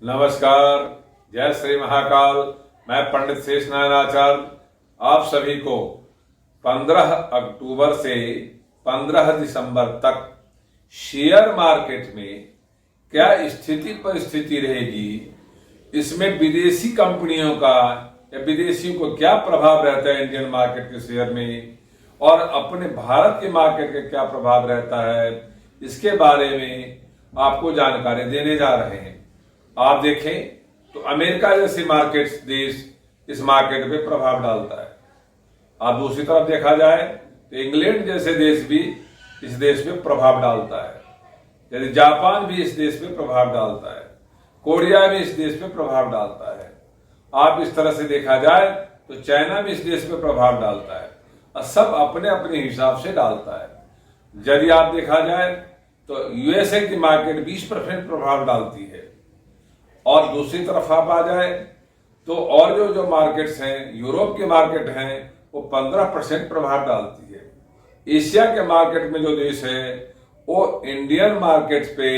नमस्कार, जय श्री महाकाल। मैं पंडित शेष नारायणाचार्य आप सभी को 15 अक्टूबर से 15 दिसंबर तक शेयर मार्केट में क्या स्थिति परिस्थिति रहेगी, इसमें विदेशी कंपनियों का या विदेशियों को क्या प्रभाव रहता है इंडियन मार्केट के शेयर में, और अपने भारत के मार्केट का क्या प्रभाव रहता है, इसके बारे में आपको जानकारी देने जा रहे हैं। आप देखें तो अमेरिका जैसे मार्केट देश इस मार्केट पे प्रभाव डालता है। आप दूसरी तरफ देखा जाए तो इंग्लैंड जैसे देश भी इस देश पे प्रभाव डालता है, यदि जापान भी इस देश पे प्रभाव डालता है, कोरिया भी इस देश पे प्रभाव डालता है। आप इस तरह से देखा जाए तो चाइना भी इस देश पे प्रभाव डालता है, और सब अपने अपने हिसाब से डालता है। यदि आप देखा जाए तो यूएसए की मार्केट 20% प्रभाव डालती है, और दूसरी तरफ आप आ जाए तो और जो मार्केट्स हैं, यूरोप की मार्केट हैं, वो 15% प्रभाव डालती है। एशिया के मार्केट में जो देश है वो इंडियन मार्केट पे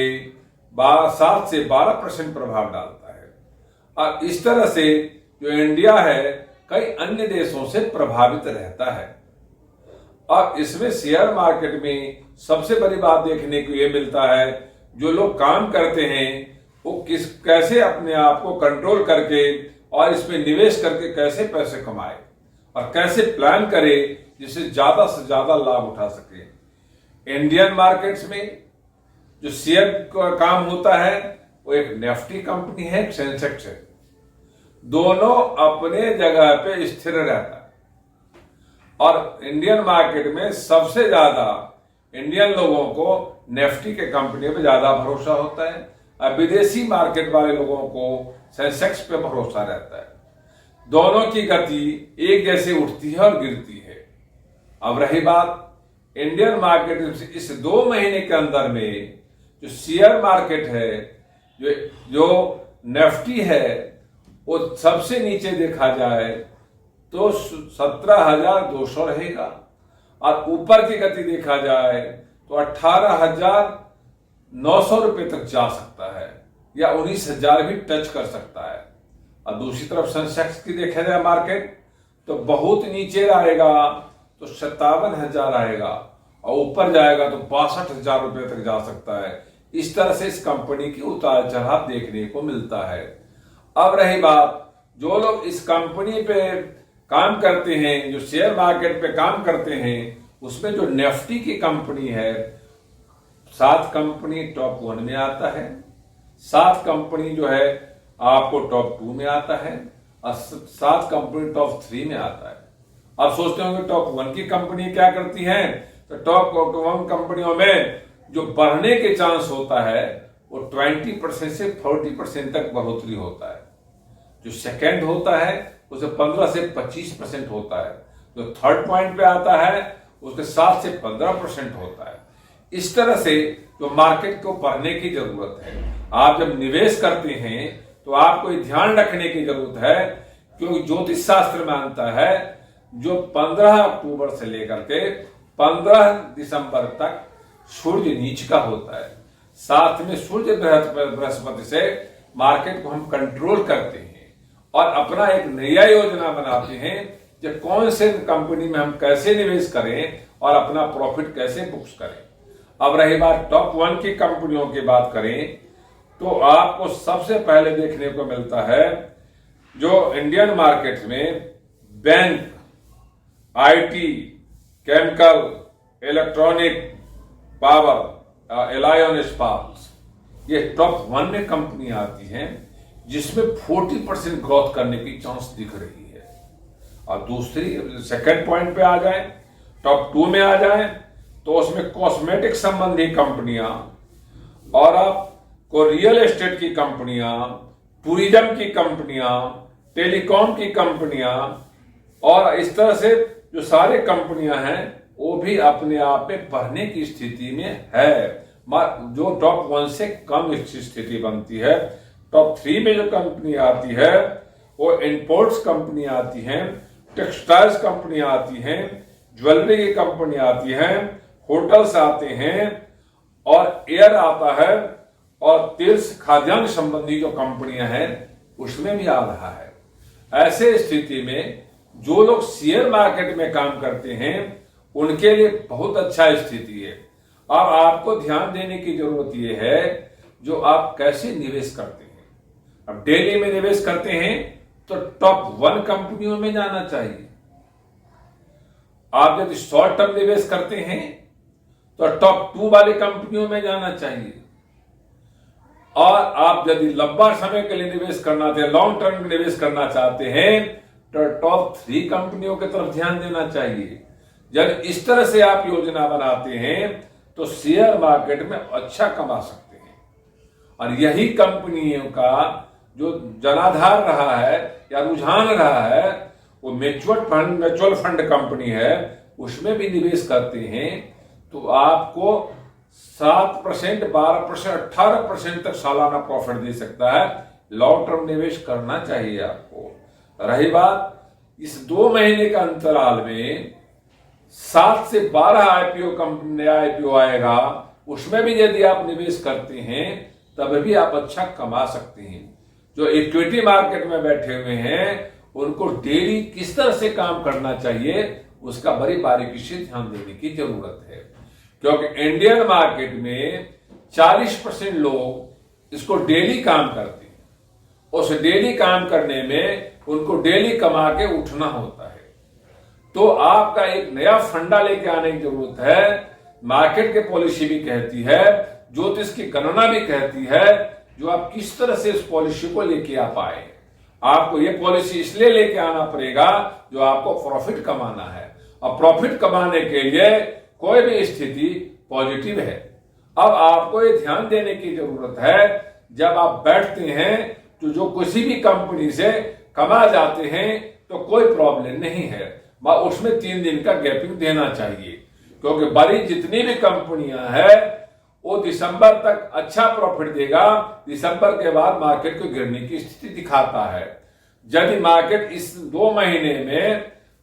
7 से 12% प्रभाव डालता है। और इस तरह से जो इंडिया है कई अन्य देशों से प्रभावित रहता है। और इसमें शेयर मार्केट में सबसे बड़ी बात देखने को ये मिलता है, जो लोग काम करते हैं वो कैसे अपने आप को कंट्रोल करके और इसमें निवेश करके कैसे पैसे कमाए और कैसे प्लान करे जिससे ज्यादा से ज्यादा लाभ उठा सके। इंडियन मार्केट्स में जो शेयर का काम होता है वो एक निफ्टी कंपनी है, एक सेंसेक्स है, दोनों अपने जगह पे स्थिर रहता है। और इंडियन मार्केट में सबसे ज्यादा इंडियन लोगों को निफ्टी के कंपनी पे ज्यादा भरोसा होता है, और विदेशी मार्केट वाले लोगों को सेंसेक्स पे भरोसा रहता है। दोनों की गति एक जैसे उठती है और गिरती है। अब रही बात इंडियन मार्केट में, इस 2 महीने के अंदर में जो शेयर मार्केट है, जो निफ्टी है, वो सबसे नीचे देखा जाए तो 17,200 रहेगा, और ऊपर की गति देखा जाए तो 18,900 रुपए तक जा सकता है, या 19,000 भी टच कर सकता है। और दूसरी तरफ सेंसेक्स की देखा जाए मार्केट तो बहुत नीचे आएगा तो 57,000 आएगा, और ऊपर जाएगा तो 62,000 रुपए तक जा सकता है। इस तरह से इस कंपनी की उतार चढ़ाव देखने को मिलता है। अब रही बात, जो लोग इस कंपनी पे काम करते हैं, जो शेयर मार्केट पे काम करते हैं, उसमें जो निफ्टी की कंपनी है, 7 कंपनी टॉप 1 में आता है, 7 कंपनी जो है आपको टॉप 2 में आता है, और 7 कंपनी टॉप 3 में आता है। अब सोचते होंगे टॉप 1 की कंपनी क्या करती है, तो टॉप 1 कंपनियों में जो बढ़ने के चांस होता है वो 20% से 40% तक बढ़ोतरी होता है। जो सेकेंड होता है उसे 15 से 25% होता है। जो थर्ड पॉइंट पे आता है उसके 7 से 15% होता है। इस तरह से जो मार्केट को पढ़ने की जरूरत है। आप जब निवेश करते हैं तो आपको ध्यान रखने की जरूरत है, क्योंकि ज्योतिष शास्त्र मानता है जो 15 अक्टूबर से लेकर के 15 दिसंबर तक सूर्य नीच का होता है। साथ में सूर्य बृहस्पति से मार्केट को हम कंट्रोल करते हैं और अपना एक नया योजना बनाते हैं कि कौन से कंपनी में हम कैसे निवेश करें और अपना प्रॉफिट कैसे बुक्स करें। अब रही बात टॉप 1 की कंपनियों की बात करें तो आपको सबसे पहले देखने को मिलता है जो इंडियन मार्केट में bank, IT, chemical, electronic, power, एलायन इस्पात, ये टॉप 1 में कंपनी आती हैं जिसमें 40% ग्रोथ करने की चांस दिख रही है। और दूसरी सेकंड पॉइंट पे आ जाए, टॉप 2 में आ जाए तो उसमें कॉस्मेटिक संबंधी कंपनियां, और आपको रियल एस्टेट की कंपनियां, टूरिज्म की कंपनियां, टेलीकॉम की कंपनियां, और इस तरह से जो सारे कंपनियां हैं वो भी अपने आप में बढ़ने की स्थिति में है। जो टॉप 1 से कम स्थिति बनती है। टॉप 3 में जो कंपनी आती है वो इंपोर्ट्स कंपनी आती हैं, टेक्सटाइल्स कंपनी आती हैं, ज्वेलरी की कंपनी आती हैं, होटल्स आते हैं, और एयर आता है, और तेल खाद्यान्न संबंधी जो कंपनियां हैं उसमें भी आ रहा है। ऐसे स्थिति में जो लोग शेयर मार्केट में काम करते हैं उनके लिए बहुत अच्छा स्थिति है। अब आपको ध्यान देने की जरूरत यह है जो आप कैसे निवेश करते हैं। अब डेली में निवेश करते हैं तो टॉप 1 कंपनियों में जाना चाहिए। आप यदि शॉर्ट टर्म निवेश करते हैं तो टॉप 2 वाली कंपनियों में जाना चाहिए। और आप यदि लंबा समय के लिए निवेश करना चाहते हैं, लॉन्ग टर्म में निवेश करना चाहते हैं तो टॉप 3 कंपनियों की तरफ ध्यान देना चाहिए। जब इस तरह से आप योजना बनाते हैं तो शेयर मार्केट में अच्छा कमा सकते हैं। और यही कंपनियों का जो जनाधार रहा है या रुझान रहा है वो म्यूचुअल फंड कंपनी है, उसमें भी निवेश करते हैं तो आपको 7%, 12%, 18% तक सालाना प्रॉफिट दे सकता है। लॉन्ग टर्म निवेश करना चाहिए आपको। रही बात इस 2 महीने का अंतराल में 7 से 12 आईपीओ कंपनी नया आईपीओ आएगा, उसमें भी यदि आप निवेश करते हैं तब भी आप अच्छा कमा सकते हैं। जो इक्विटी मार्केट में बैठे हुए हैं उनको डेली किस तरह से काम करना चाहिए उसका बड़ी बारीकी से ध्यान देने की जरूरत है। क्योंकि इंडियन मार्केट में 40% लोग इसको डेली काम करते हैं। उस डेली काम करने में उनको डेली कमा के उठना होता है। तो आपका एक नया फंडा लेके आने की जरूरत है। मार्केट की पॉलिसी भी कहती है, ज्योतिष की गणना भी कहती है, जो आप किस तरह से इस पॉलिसी को लेके आ पाए। आपको ये पॉलिसी इसलिए लेके आना पड़ेगा जो आपको प्रॉफिट कमाना है, और प्रॉफिट कमाने के लिए कोई भी स्थिति पॉजिटिव है। अब आपको ये ध्यान देने की जरूरत है, जब आप बैठते हैं तो जो किसी भी कंपनी से कमा जाते हैं तो कोई प्रॉब्लम नहीं है, उसमें 3 दिन का गैपिंग देना चाहिए। क्योंकि बड़ी जितनी भी कंपनियां हैं वो दिसंबर तक अच्छा प्रॉफिट देगा, दिसंबर के बाद मार्केट को गिरने की स्थिति दिखाता है। यदि मार्केट इस 2 महीने में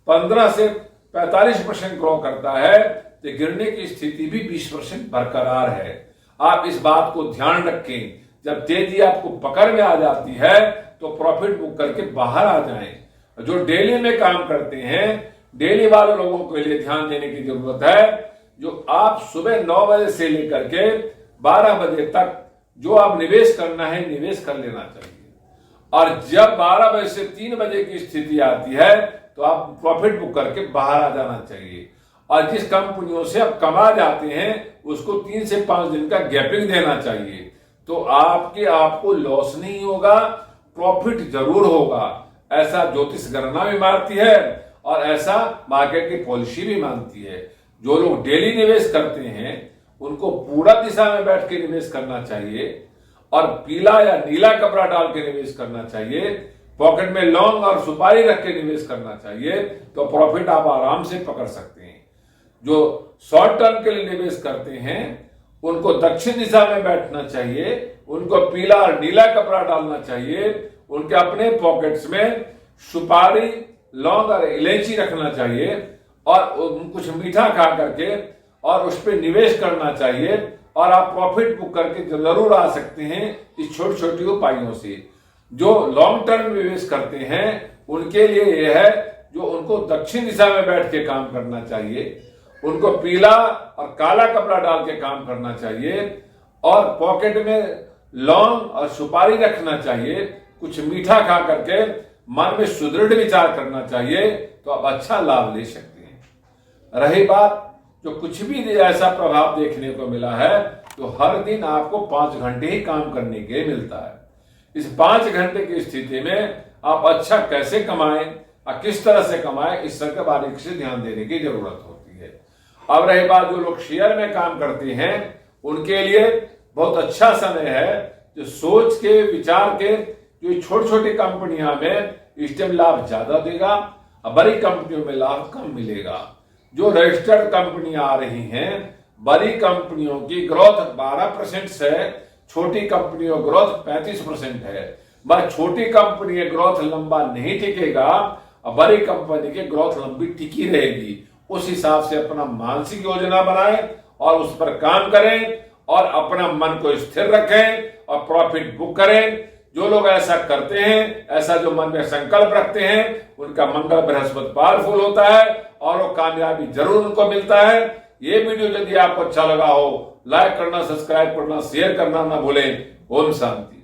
15 से 45% ग्रो करता है तो गिरने की स्थिति भी 20% बरकरार है। आप इस बात को ध्यान रखें। जब तेजी आपको पकड़ में आ जाती है तो प्रॉफिट बुक करके बाहर आ जाएं। जो डेली में काम करते हैं, डेली वाले लोगों के लिए ध्यान देने की जरूरत है। जो आप सुबह 9 बजे से लेकर के 12 बजे तक जो आप निवेश करना है निवेश कर लेना चाहिए। और जब 12 बजे से 3 बजे की स्थिति आती है तो आप प्रॉफिट बुक करके बाहर आ जाना चाहिए। और जिस कंपनियों से आप कमा जाते हैं उसको 3 से 5 दिन का गैपिंग देना चाहिए। तो आपको लॉस नहीं होगा, प्रॉफिट जरूर होगा। ऐसा ज्योतिष गणना भी मानती है और ऐसा मार्केट की पॉलिसी भी मानती है। जो लोग डेली निवेश करते हैं उनको पूरा दिशा में बैठ के निवेश करना चाहिए और पीला या नीला कपड़ा डाल के निवेश करना चाहिए। पॉकेट में लौंग और सुपारी रख के निवेश करना चाहिए तो प्रॉफिट आप आराम से पकड़ सकते हैं। जो शॉर्ट टर्म के लिए निवेश करते हैं उनको दक्षिण दिशा में बैठना चाहिए, उनको पीला और नीला कपड़ा डालना चाहिए, उनके अपने पॉकेट्स में सुपारी, लौंग और इलायची रखना चाहिए और कुछ मीठा खा करके और उस पर निवेश करना चाहिए। और आप प्रॉफिट बुक करके जरूर आ सकते हैं इस छोटी छोटी उपायों से। जो लॉन्ग टर्म निवेश करते हैं उनके लिए यह है जो उनको दक्षिण दिशा में बैठ के काम करना चाहिए, उनको पीला और काला कपड़ा डाल के काम करना चाहिए और पॉकेट में लौंग और सुपारी रखना चाहिए, कुछ मीठा खा करके मन में सुदृढ़ विचार करना चाहिए तो आप अच्छा लाभ ले सकते हैं। रही बात जो कुछ भी ऐसा प्रभाव देखने को मिला है तो हर दिन आपको 5 घंटे ही काम करने के लिए मिलता है। इस 5 घंटे की स्थिति में आप अच्छा कैसे कमाएं और किस तरह से कमाएं इस तरह के बारीकी से ध्यान देने की जरूरत होती है। अब रही बात जो लोग शेयर में काम करते हैं उनके लिए बहुत अच्छा समय है। जो सोच के विचार के जो छोटी छोटी कंपनियां में इस टाइम लाभ ज्यादा देगा और बड़ी कंपनियों में लाभ कम मिलेगा। जो रजिस्टर्ड कंपनियां आ रही हैं, बड़ी कंपनियों की ग्रोथ 12% से छोटी कंपनियों ग्रोथ 35% है। बस छोटी कंपनी की ग्रोथ लंबा नहीं टिकेगा और बड़ी कंपनी की ग्रोथ लंबी टिकी रहेगी। उस हिसाब से अपना मानसिक योजना बनाएं और उस पर काम करें और अपना मन को स्थिर रखें और प्रॉफिट बुक करें। जो लोग ऐसा करते हैं, ऐसा जो मन में संकल्प रखते हैं, उनका मंगल बृहस्पति पावरफुल होता है और वो कामयाबी जरूर उनको मिलता है। ये वीडियो यदि आपको अच्छा लगा हो, लाइक करना, सब्सक्राइब करना, शेयर करना ना भूलें। ओम शांति।